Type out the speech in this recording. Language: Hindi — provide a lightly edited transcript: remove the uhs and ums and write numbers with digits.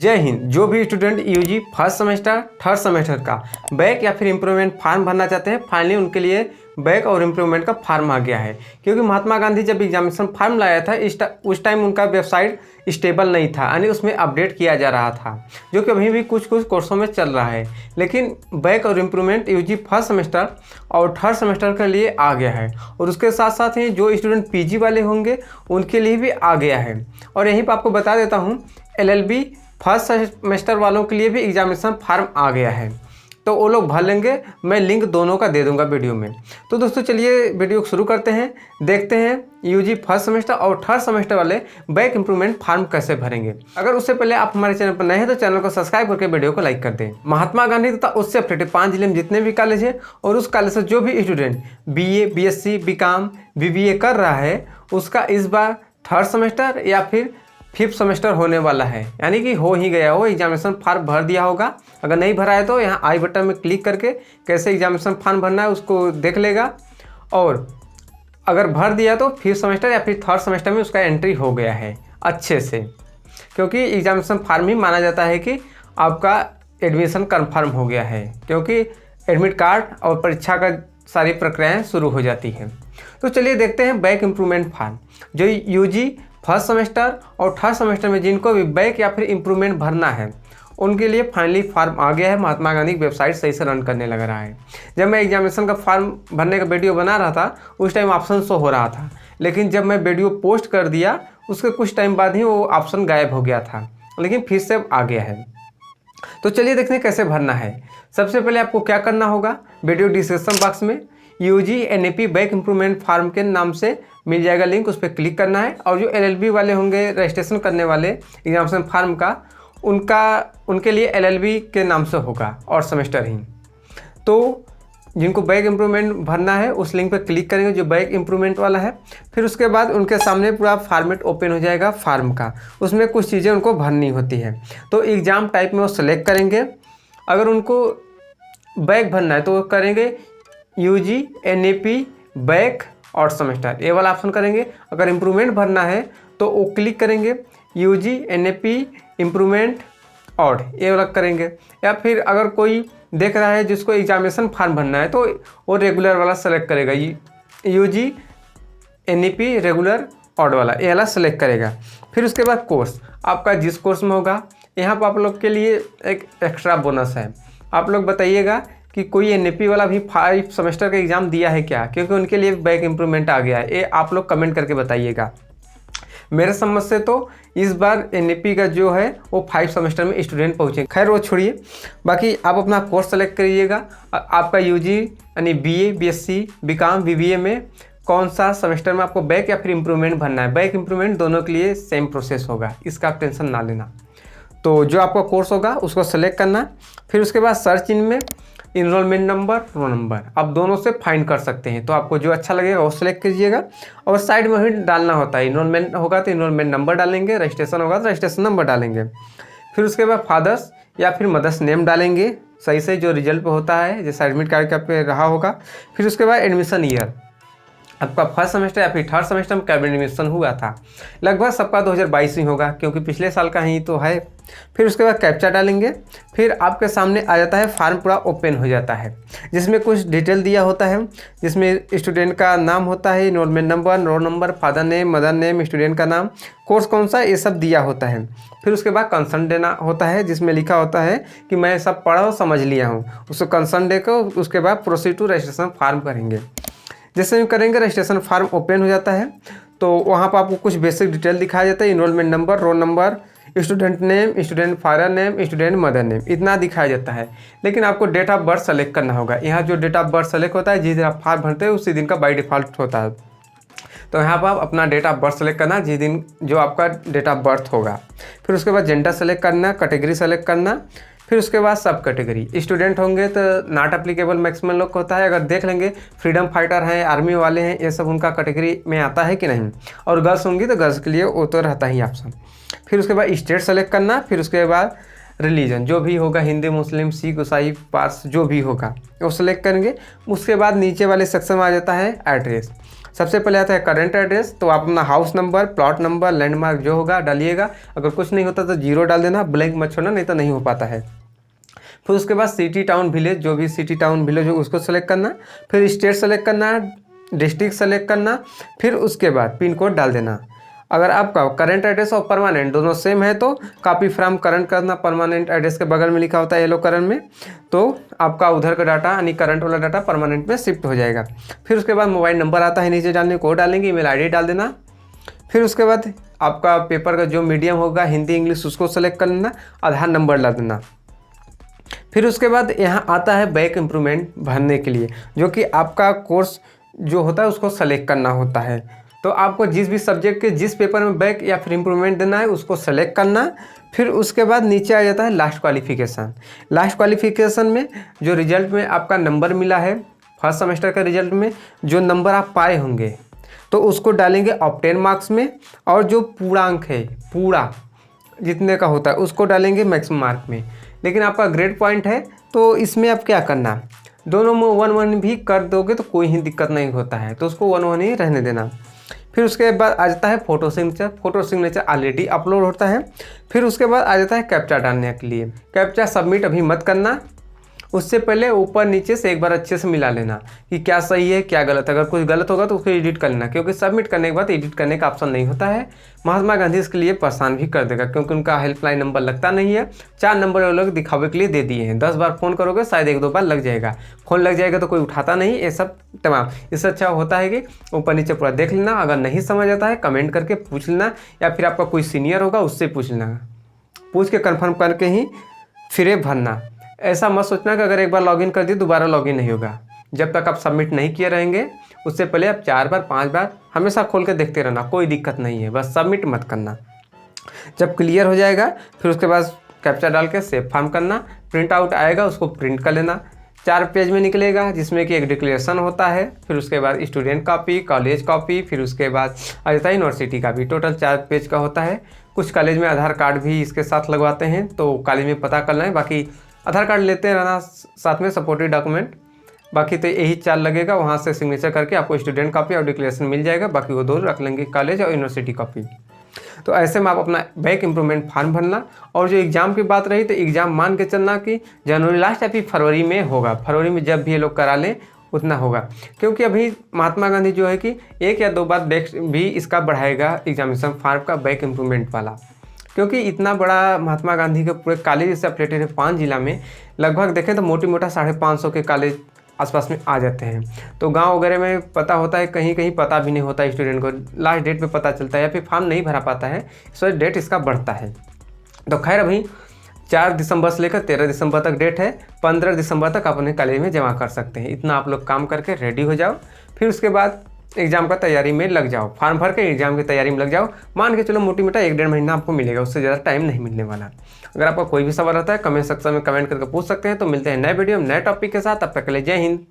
जय हिंद। जो भी student UG first semester third semester का बैक या फिर इम्प्रूवमेंट फार्म भरना चाहते हैं, फाइनली उनके लिए बैक और इम्प्रूवमेंट का फार्म आ गया है। क्योंकि महात्मा गांधी जब एग्जामिनेशन फार्म लाया था उस टाइम उनका वेबसाइट स्टेबल नहीं था, यानी उसमें अपडेट किया जा रहा था, जो कि अभी भी कुछ कोर्सों में चल रहा है। लेकिन बैक और इम्प्रूवमेंट यूजी फर्स्ट सेमेस्टर और थर्ड सेमेस्टर के लिए आ गया है, और उसके साथ साथ ही जो स्टूडेंट पीजी वाले होंगे उनके लिए भी आ गया है। और यहीं पर आपको बता देता हूँ, एलएलबी फर्स्ट सेमेस्टर वालों के लिए भी एग्जामिनेशन फार्म आ गया है, तो वो लोग भर लेंगे। मैं लिंक दोनों का दे दूंगा वीडियो में। तो दोस्तों चलिए वीडियो शुरू करते हैं, देखते हैं यूजी फर्स्ट सेमेस्टर और थर्ड सेमेस्टर वाले बैक इम्प्रूवमेंट फार्म कैसे भरेंगे। अगर उससे पहले आप हमारे चैनल पर नए हैं तो चैनल को सब्सक्राइब करके वीडियो को लाइक कर दें। महात्मा गांधी तथा उससे अपडेटेड 5 जिले में जितने भी कॉलेज है और उस कॉलेज से जो भी student BA, BSc, BCom, BBA कर रहा है, उसका इस बार थर्ड सेमेस्टर या फिर फिफ्थ सेमेस्टर होने वाला है, यानी कि हो ही गया हो, एग्जामिनेशन फार्म भर दिया होगा। अगर नहीं भरा है तो यहाँ आई बटन में क्लिक करके कैसे एग्जामिनेशन फार्म भरना है उसको देख लेगा, और अगर भर दिया तो फिफ्थ सेमेस्टर या फिर थर्ड सेमेस्टर में उसका एंट्री हो गया है अच्छे से। क्योंकि एग्जामिनेशन फार्म ही माना जाता है कि आपका एडमिशन कन्फर्म हो गया है, क्योंकि एडमिट कार्ड और परीक्षा का सारी प्रक्रियाएँ शुरू हो जाती हैं। तो चलिए देखते हैं बैक इम्प्रूवमेंट फार्म। जो यूजी फर्स्ट सेमेस्टर और थर्ड सेमेस्टर में जिनको भी बैक या फिर इम्प्रूवमेंट भरना है उनके लिए फाइनली फार्म आ गया है। महात्मा गांधी की वेबसाइट सही से रन करने लग रहा है। जब मैं एग्जामिनेशन का फार्म भरने का वीडियो बना रहा था उस टाइम ऑप्शन शो हो रहा था, लेकिन जब मैं वीडियो पोस्ट कर दिया उसके कुछ टाइम बाद ही वो ऑप्शन गायब हो गया था, लेकिन फिर से आ गया है। तो चलिए देखते हैं कैसे भरना है। सबसे पहले आपको क्या करना होगा, वीडियो डिस्क्रिप्शन बॉक्स में UG NAP back improvement form के नाम से मिल जाएगा लिंक, उस पर क्लिक करना है। और जो एलएलबी वाले होंगे रजिस्ट्रेशन करने वाले एग्जामिनेशन फार्म का, उनके लिए एलएलबी के नाम से होगा और सेमेस्टर ही। तो जिनको बैक इम्प्रूवमेंट भरना है उस लिंक पर क्लिक करेंगे जो बैक इम्प्रूवमेंट वाला है। फिर उसके बाद उनके सामने पूरा फॉर्मेट ओपन हो जाएगा फार्म का, उसमें कुछ चीज़ें उनको भरनी होती है। तो एग्ज़ाम टाइप में वो सेलेक्ट करेंगे। अगर उनको बैक भरना है तो वो करेंगे यूजी एनएपी बैक और सेमेस्टर, ये वाला ऑप्शन करेंगे। अगर इम्प्रूवमेंट भरना है तो वो क्लिक करेंगे यूजी एनएपी इम्प्रूवमेंट और ये वाला करेंगे। या फिर अगर कोई देख रहा है जिसको एग्जामिनेशन फार्म भरना है तो वो रेगुलर वाला सेलेक्ट करेगा, यूजी एनएपी रेगुलर ऑड वाला, ये वाला सेलेक्ट करेगा। फिर उसके बाद कोर्स आपका जिस कोर्स में होगा, यहाँ पर आप लोग के लिए एक एक्स्ट्रा बोनस है। आप लोग बताइएगा कि कोई एनएपी वाला भी 5 सेमेस्टर का एग्ज़ाम दिया है क्या, क्योंकि उनके लिए बैक इम्प्रूवमेंट आ गया है। ये आप लोग कमेंट करके बताइएगा। मेरे समझ से तो इस बार एनएपी का जो है वो 5 सेमेस्टर में स्टूडेंट पहुँचे। खैर वो छोड़िए, बाकी आप अपना कोर्स सेलेक्ट करिएगा। आपका यूजी यानी बीए, बीएससी, बीकॉम, बीबीए में कौन सा सेमेस्टर में आपको बैक या फिर इम्प्रूवमेंट भरना है। बैक इम्प्रूवमेंट दोनों के लिए सेम प्रोसेस होगा, इसका आप टेंशन ना लेना। तो जो आपका कोर्स होगा उसको सेलेक्ट करना। फिर उसके बाद सर्च इन में इनरोलमेंट नंबर, रोल नंबर आप दोनों से फाइंड कर सकते हैं। तो आपको जो अच्छा लगेगा वो सिलेक्ट कीजिएगा, और साइड में ही डालना होता है। इनरोलमेंट होगा तो इनरोलमेंट नंबर डालेंगे, रजिस्ट्रेशन होगा तो रजिस्ट्रेशन नंबर डालेंगे। फिर उसके बाद फादर्स या फिर मदर्स नेम डालेंगे सही से, जो रिजल्ट पे होता है, जैसा एडमिट कार्ड का पे रहा होगा। फिर उसके बाद एडमिशन ईयर, आपका फर्स्ट सेमेस्टर या फिर थर्ड सेमेस्टर में कब एडमिशन हुआ था। लगभग सबका 2022 ही होगा, क्योंकि पिछले साल का ही तो है। फिर उसके बाद कैप्चा डालेंगे। फिर आपके सामने आ जाता है फार्म, पूरा ओपन हो जाता है, जिसमें कुछ डिटेल दिया होता है, जिसमें स्टूडेंट का नाम होता है, enrolment number, roll number, father name, mother name, student का नाम, कोर्स कौन सा, ये सब दिया होता है। फिर उसके बाद कंसर्न देना होता है, जिसमें लिखा होता है कि मैं सब पढ़ा और समझ लिया हूँ। उसको कंसर्न देकर उसके बाद प्रोसीड टू रजिस्ट्रेशन फार्म करेंगे। जैसे भी करेंगे रजिस्ट्रेशन फार्म ओपन हो जाता है, तो वहाँ पर आपको कुछ बेसिक डिटेल दिखाया जाता है, enrolment number, roll number, student name, student father name, student mother name, इतना दिखाया जाता है। लेकिन आपको डेट ऑफ बर्थ सेलेक्ट करना होगा। यहाँ जो डेट ऑफ बर्थ सेलेक्ट होता है, जिस दिन आप फार्म भरते हैं उसी दिन का बाय डिफ़ॉल्ट होता है। तो यहाँ पर आप अपना डेट ऑफ बर्थ सेलेक्ट करना, जिस दिन जो आपका डेट ऑफ बर्थ होगा। फिर उसके बाद जेंडर सेलेक्ट करना, कैटेगरी सेलेक्ट करना। फिर उसके बाद सब कैटेगरी, स्टूडेंट होंगे तो नॉट एप्लीकेबल मैक्सिमम लोग होता है। अगर देख लेंगे फ्रीडम फाइटर हैं, आर्मी वाले हैं, ये सब उनका कैटेगरी में आता है कि नहीं। और गर्ल्स होंगी तो गर्ल्स के लिए वो तो रहता ही ऑप्शन। फिर उसके बाद स्टेट सेलेक्ट करना। फिर उसके बाद रिलीजन जो भी होगा, हिंदू, मुस्लिम, सिख, ईसाई, पारस जो भी होगा वो सेलेक्ट करेंगे। उसके बाद नीचे वाले सेक्शन में आ जाता है एड्रेस। सबसे पहले आता है करंट एड्रेस, तो आप अपना house number, plot number, landmark जो होगा डालिएगा। अगर कुछ नहीं होता तो 0 डाल देना, ब्लैंक मत छोड़ना, नहीं तो नहीं हो पाता है। फिर उसके बाद सिटी टाउन विलेज, जो भी सिटी टाउन विलेज हो उसको सेलेक्ट करना। फिर स्टेट सेलेक्ट करना, डिस्ट्रिक्ट सेलेक्ट करना। फिर उसके बाद पिन कोड डाल देना। अगर आपका करंट एड्रेस और परमानेंट दोनों सेम है तो कॉपी फ्रॉम करंट करना, परमानेंट एड्रेस के बगल में लिखा होता है येलो कलर में, तो आपका उधर का डाटा यानी करंट वाला डाटा परमानेंट में शिफ्ट हो जाएगा। फिर उसके बाद मोबाइल नंबर आता है नीचे डालने को, डालेंगे, ईमेल आईडी डाल देना। फिर उसके बाद आपका पेपर का जो मीडियम होगा हिंदी इंग्लिश उसको सेलेक्ट कर लेना, आधार नंबर डाल देना। फिर उसके बाद यहाँ आता है बैक इम्प्रूवमेंट भरने के लिए, जो कि आपका कोर्स जो होता है उसको सेलेक्ट करना होता है। तो आपको जिस भी सब्जेक्ट के जिस पेपर में बैक या फिर इम्प्रूवमेंट देना है उसको सेलेक्ट करना। फिर उसके बाद नीचे आ जाता है लास्ट क्वालिफिकेशन। लास्ट क्वालिफिकेशन में जो रिजल्ट में आपका नंबर मिला है फर्स्ट सेमेस्टर का रिजल्ट में, जो नंबर आप पाए होंगे तो उसको डालेंगे ऑब्टेन मार्क्स में, और जो पूर्णांक है पूरा जितने का होता है उसको डालेंगे मैक्सिमम मार्क में। लेकिन आपका ग्रेड पॉइंट है तो इसमें आप क्या करना, दोनों में 1-1 भी कर दोगे तो कोई ही दिक्कत नहीं होता है, तो उसको 1-1 ही रहने देना। फिर उसके बाद आ जाता है photo signature. Photo signature already upload होता है। फिर उसके बाद आ जाता है कैप्चा डालने के लिए। कैप्चा सबमिट अभी मत करना, उससे पहले ऊपर नीचे से एक बार अच्छे से मिला लेना कि क्या सही है क्या गलत है। अगर कुछ गलत होगा तो उसको एडिट कर लेना, क्योंकि सबमिट करने के बाद एडिट करने का ऑप्शन नहीं होता है। महात्मा गांधी इसके लिए परेशान भी कर देगा, क्योंकि उनका हेल्पलाइन नंबर लगता नहीं है। 4 नंबर वो लोग दिखावे के लिए दे दिए हैं। 10 बार फ़ोन करोगे शायद 1-2 बार लग जाएगा, फ़ोन लग जाएगा तो कोई उठाता नहीं, ये सब तमाम। इससे अच्छा होता है कि ऊपर नीचे पूरा देख लेना, अगर नहीं समझ आता है कमेंट करके पूछ लेना, या फिर आपका कोई सीनियर होगा उससे पूछ लेना, पूछ के कन्फर्म करके ही फिर भरना। ऐसा मत सोचना कि अगर एक बार लॉगिन कर दिए दोबारा लॉगिन नहीं होगा। जब तक आप सबमिट नहीं किए रहेंगे उससे पहले आप 4 बार 5 बार हमेशा खोल के देखते रहना, कोई दिक्कत नहीं है, बस सबमिट मत करना। जब क्लियर हो जाएगा फिर उसके बाद कैप्चा डाल के सेव फॉर्म करना, प्रिंट आउट आएगा उसको प्रिंट कर लेना। 4 पेज में निकलेगा जिसमें कि एक डिक्लेरेशन होता है, फिर उसके बाद स्टूडेंट कॉपी, कॉलेज कॉपी, फिर उसके बाद आ जाता है यूनिवर्सिटी का भी। टोटल 4 पेज का होता है। कुछ कॉलेज में आधार कार्ड भी इसके साथ लगवाते हैं, तो कॉलेज में पता कर लें। बाकी आधार कार्ड लेते रहना साथ में, सपोर्टिव डॉक्यूमेंट। बाकी तो यही 4 लगेगा, वहाँ से सिग्नेचर करके आपको स्टूडेंट कॉपी और डिक्लेरेशन मिल जाएगा। बाकी वो 2 रख लेंगे, कॉलेज और यूनिवर्सिटी कॉपी। तो ऐसे में आप अपना बैक इम्प्रूवमेंट फॉर्म भरना। और जो एग्ज़ाम की बात रही तो एग्ज़ाम मान के चलना कि जनवरी लास्ट या फिर फरवरी में होगा। फरवरी में जब भी ये लोग करा लें उतना होगा, क्योंकि अभी महात्मा गांधी जो है कि 1 या 2 बार बैक भी इसका बढ़ाएगा एग्जामिनेशन फॉर्म का बैक इम्प्रूवमेंट वाला, क्योंकि इतना बड़ा महात्मा गांधी के पूरे कॉलेज से अपडेटेड है। 5 जिला में लगभग देखें तो मोटी मोटा 550 के कॉलेज आसपास में आ जाते हैं। तो गांव वगैरह में पता होता है, कहीं कहीं पता भी नहीं होता है स्टूडेंट को, लास्ट डेट पे पता चलता है या फिर फॉर्म नहीं भरा पाता है, इस वजह डेट इसका बढ़ता है। तो खैर अभी 4 दिसंबर से लेकर 13 दिसंबर तक डेट है। 15 दिसंबर तक आप अपने कॉलेज में जमा कर सकते हैं। इतना आप लोग काम करके रेडी हो जाओ, फिर उसके बाद एग्जाम का तैयारी में लग जाओ। फॉर्म भर के एग्जाम की तैयारी में लग जाओ। मान के चलो मोटी मोटा 1-1.5 महीना आपको मिलेगा, उससे ज़्यादा टाइम नहीं मिलने वाला। अगर आपका कोई भी सवाल रहता है कमेंट सेक्शन में कमेंट करके पूछ सकते हैं। तो मिलते हैं नए वीडियो में नए टॉपिक के साथ, तब तक के लिए जय हिंद।